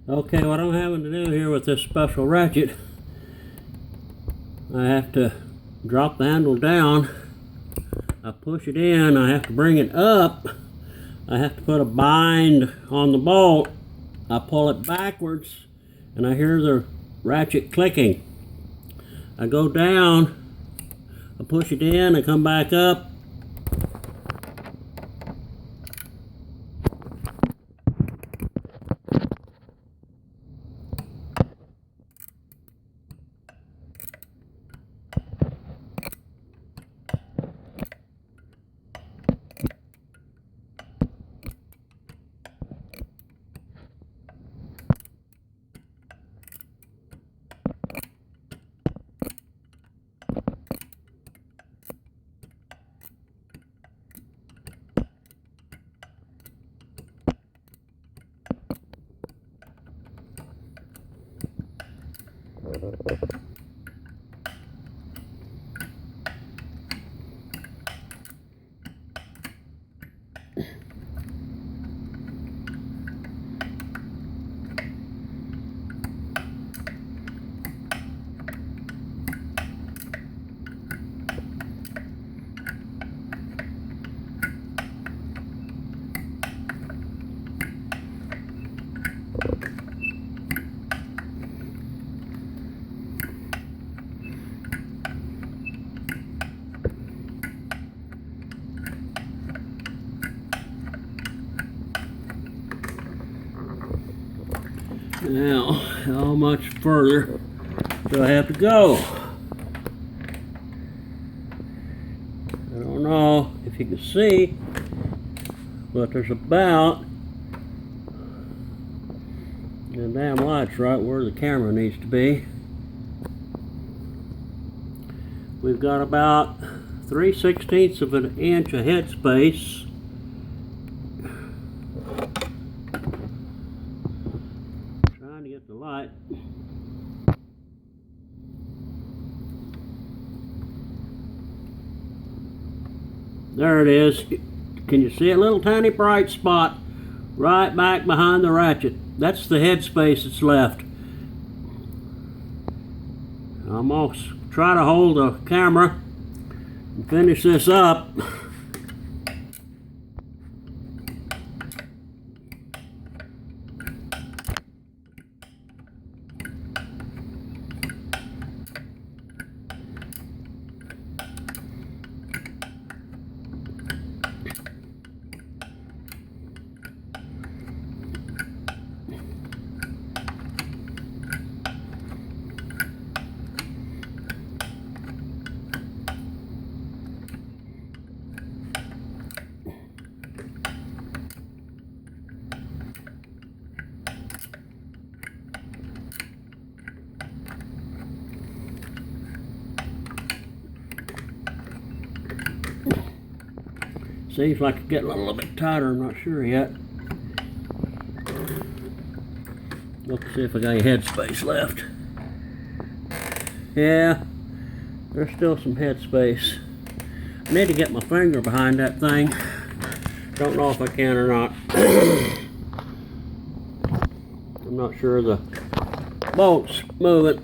Okay, what I'm having to do here with this special ratchet, I have to drop the handle down, I push it in, I have to bring it up, I have to put a bind on the bolt, I pull it backwards, and I hear the ratchet clicking. I go down, I push it in, I come back up. Now, how much further do I have to go? I don't know if you can see, but there's about, the damn light's right where the camera needs to be. We've got about 3/16 of an inch of headspace. Trying to get the light. There it is. Can you see a little tiny bright spot right back behind the ratchet? That's the headspace that's left. I'm going to try to hold the camera and finish this up. Seems like it's getting a little bit tighter, I'm not sure yet. Let's see if I got any headspace left. Yeah, there's still some headspace. I need to get my finger behind that thing. Don't know if I can or not. I'm not sure the bolt's moving.